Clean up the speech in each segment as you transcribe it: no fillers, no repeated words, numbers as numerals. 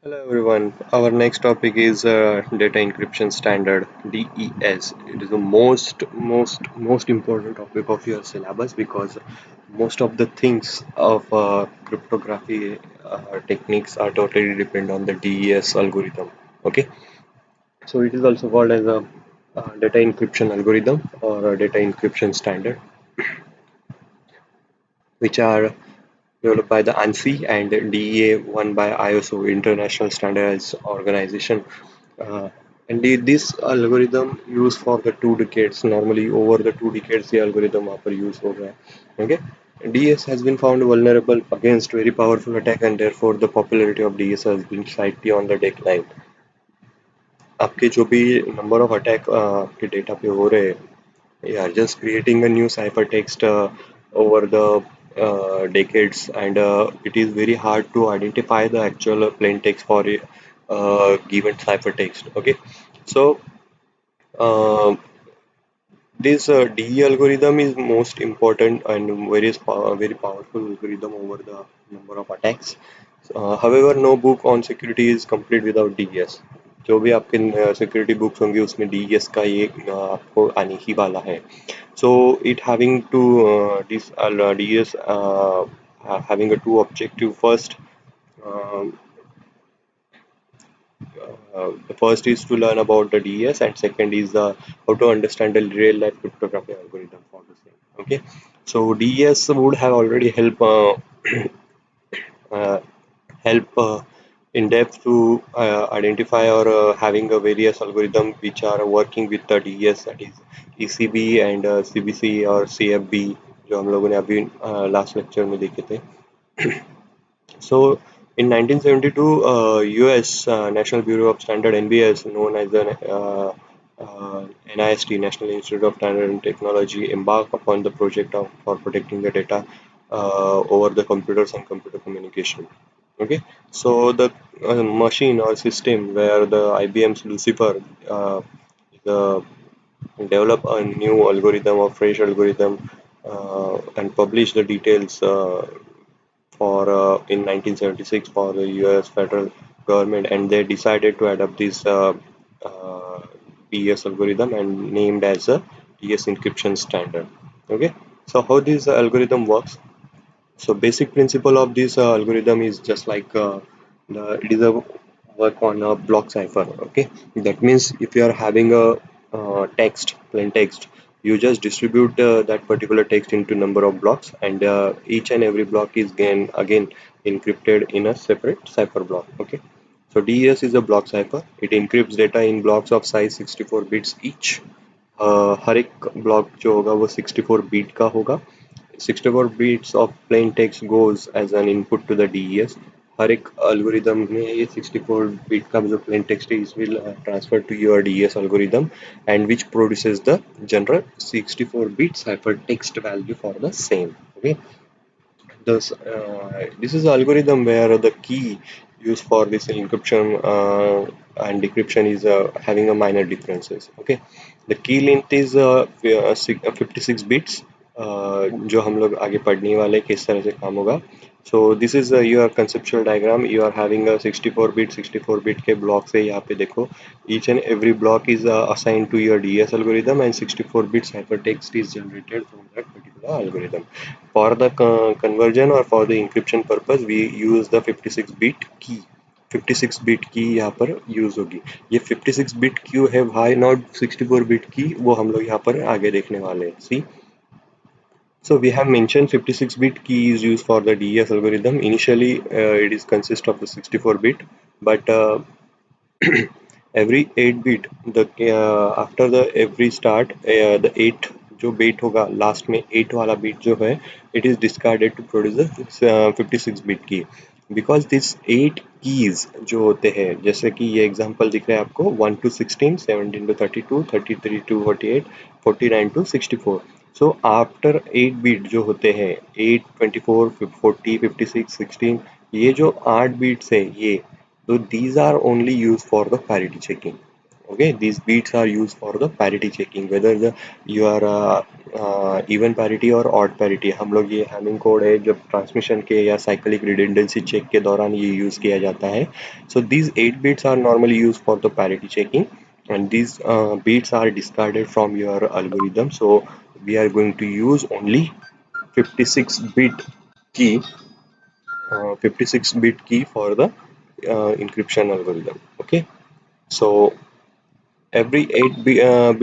Hello everyone. Our next topic is data encryption standard DES. It is the most important topic of your syllabus because most of the things of cryptography techniques are totally depend on the DES algorithm. Okay, so it is also called as a data encryption algorithm or a data encryption standard, which are developed by the ANSI and DEA 1 by ISO International Standards Organization. This algorithm used for the 2 decades. Normally, over the 2 decades, the algorithm आपका use हो गया. Okay, DS has been found vulnerable against very powerful attack, and therefore the popularity of DS has been slightly on the decline. आपके जो भी number of attack आपके data पे हो रहे हैं, yeah, just creating a new ciphertext over the decades, and it is very hard to identify the actual plain text for a given ciphertext. Okay, so uh, this DE algorithm is most important and very powerful algorithm over the number of attacks. However, no book on security is complete without DES. जो भी आपके security books होंगे उसमें DES का ये आपको आने ही वाला है. So it having two this DS having a two objective. The first is to learn about the DES, and second is how to understand the real life cryptography algorithm for the same. Okay, so DES would have already uh, help in depth to identify or having a various algorithm which are working with the DES, that is ECB and CBC or CFB, जो हम लोगों ने अभी last lecture में देखे थे. So, in 1972, US National Bureau of Standard (NBS), known as the NIST, National Institute of Standard and Technology, embarked upon the project for protecting the data over the computers and computer communication. Okay, so the machine or system where the IBM's Lucifer the develop a new algorithm or fresh algorithm and publish the details for in 1976 for the US federal government, and they decided to adopt this DES algorithm and named as a DES encryption standard. Okay, so how this algorithm works? So basic principle of this algorithm is just like it is a work on a block cipher. Okay, that means if you are having a plain text, you just distribute that particular text into number of blocks, and each and every block is again encrypted in a separate cipher block. Okay, so DES is a block cipher. It encrypts data in blocks of size 64 bits each. हर एक block जो होगा वो 64 beat का होगा. 64 bits of plain text goes as an input to the DES. हर एक algorithm में ये 64 bit का जो plain text is will transfer to your DES algorithm, and which produces the general 64-bit ciphertext value for the same. Okay, this is the algorithm where the key used for this encryption and decryption is having a minor differences. Okay, the key length is 56 bits, जो हम लोग आगे पढ़ने वाले हैं, किस तरह से काम होगा. So this is your conceptual diagram. You are having a 64 bit के blocks है यहाँ पे देखो. Each and every block is assigned to your DS algorithm, and 64-bit ciphertext is generated from that particular algorithm. For the conversion or for the encryption purpose, we use the 56-bit key. 56-bit की यहाँ पर use होगी. ये 56-bit क्यों है, why not 64-bit की, वो हम लोग यहाँ पर आगे देखने वाले हैं. See, so we have mentioned 56-bit key is used for the DES algorithm. Initially, it is consist of the 64-bit, but every 8 bit, the after the every start the 8 जो bit होगा लास्ट में 8 वाला bit जो है, it is discarded to produce the 56-bit key. Because this 8 keys जो होते हैं, जैसे कि ये एग्जांपल दिख रहा है आपको 1 to 16, 17 to 32, 33 to 48, 49 to 64. So after 8 beat जो होते हैं, 8, 24, 40, 56, 16, ये जो 8 बीट्स है ये, so these are only used for the parity checking. Okay, these beats are used for the parity checking, whether you are even parity और odd parity, हम लोग ये हैमिंग कोड है जब ट्रांसमिशन के या साइक्लिक रिडंडेंसी चेक के दौरान ये यूज़ किया जाता है. So these 8 bits are normally use for the parity checking and these bits are discarded from your algorithm. So we are going to use only 56 bit key, 56 bit key for the encryption algorithm. Okay, so every 8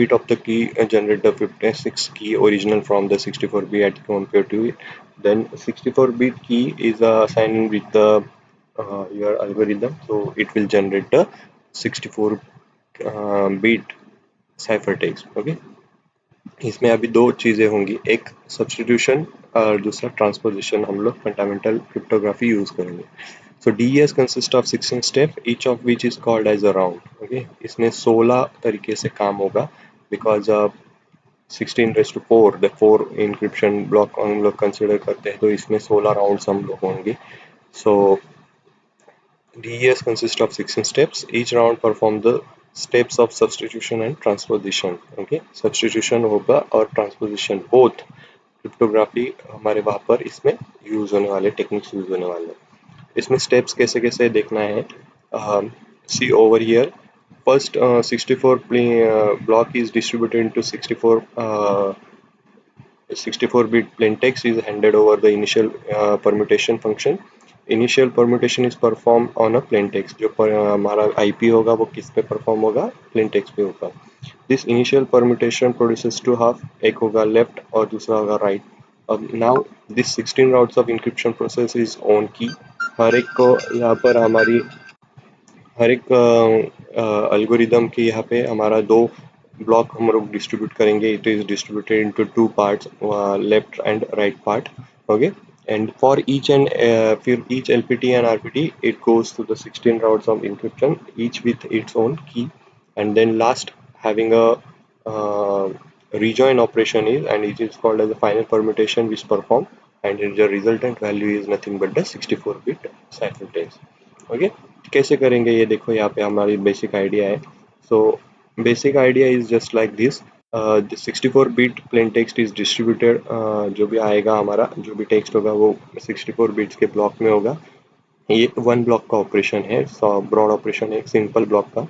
bit of the key generate the 56 key original from the 64 bit compared to it. Then 64-bit key is assigned with the your algorithm, so it will generate the 64 bit ciphertext. Okay, इसमें अभी दो चीज़ें होंगी, एक substitution और दूसरा transposition. हम लोग फंडामेंटल क्रिप्टोग्राफी यूज़ करेंगे. So DES consists of 16 steps, each of which is called as a round. Okay, इसमें 16 तरीके से काम होगा because 16 raised to 4 the 4 encryption block हम लोग कंसिडर करते हैं, तो इसमें 16 राउंड्स हम लोग होंगे. So DES consists of 16 steps. Each round perform the steps of substitution and transposition. Okay, substitution होगा और transposition both क्रिप्टोग्राफी हमारे वहाँ पर इसमें यूज होने वाले टेक्निक्स यूज होने वाले हैं. इसमें स्टेप्स कैसे कैसे देखना है. सी over here, first 64 block is distributed into 64-bit plain text is handed over the initial permutation function. Initial permutation is perform on a plain text. जो हमारा आईपी होगा वो किस पे परफॉर्म होगा, प्लेन टेक्स्ट पे होगा. This initial permutation produces two half, एक होगा लेफ्ट और दूसरा होगा राइट. अब now this 16 rounds of encryption process is on key. हर एक को यहाँ पर हमारी हर एक एल्गोरिदम के यहाँ पे हमारा दो ब्लॉक हम लोग डिस्ट्रीब्यूट करेंगे. It is distributed into two parts, left and right part. Okay, and for each and for each LPT and RPT it goes to the 16 rounds of encryption, each with its own key. And then last, having a uh, rejoin operation is, and it is called as the final permutation which perform, and the resultant value is nothing but the 64-bit ciphertext. Okay, कैसे करेंगे ये देखो, यहाँ पे हमारी basic idea है. So basic idea is just like this. The 64 bit plain text is distributed. जो भी आएगा हमारा, जो भी टेक्स्ट होगा वो 64 बिट्स के ब्लॉक में होगा. ये वन ब्लॉक का ऑपरेशन है, ब्रॉड ऑपरेशन है, सिंपल ब्लॉक का.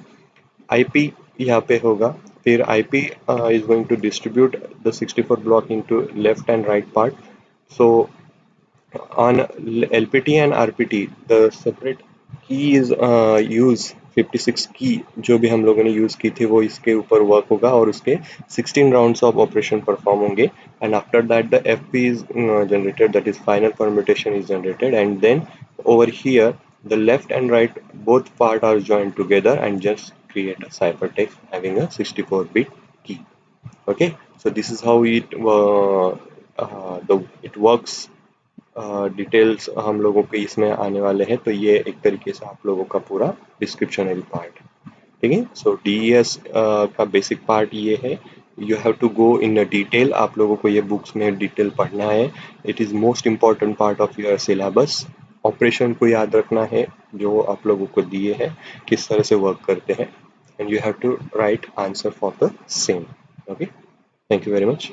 आईपी यहाँ पे होगा. फिर IP is going to distribute the 64 block into left and right part. So on LPT and RPT, the separate key is use 56 की जो भी हम लोगों ने यूज की थी वो इसके ऊपर वर्क होगा और उसके 16 राउंड्स ऑफ ऑपरेशन परफॉर्म होंगे. And after that the FP is generated, that is final permutation is generated, and then over here the left and right both part are joined together and just create a ciphertext having a 64-bit key. Okay, so this is how it works. Details हम लोगों के इसमें आने वाले हैं, तो ये एक तरीके से आप लोगों का पूरा डिस्क्रिप्शनरी पार्ट. ठीक है, सो DES का बेसिक पार्ट ये है. You have to go in detail, आप लोगों को ये बुक्स में डिटेल पढ़ना है. It is most important part of your syllabus. Operation को याद रखना है जो आप लोगों को दिए हैं, किस तरह से वर्क करते हैं, and you have to write answer for the same. Okay, thank you very much.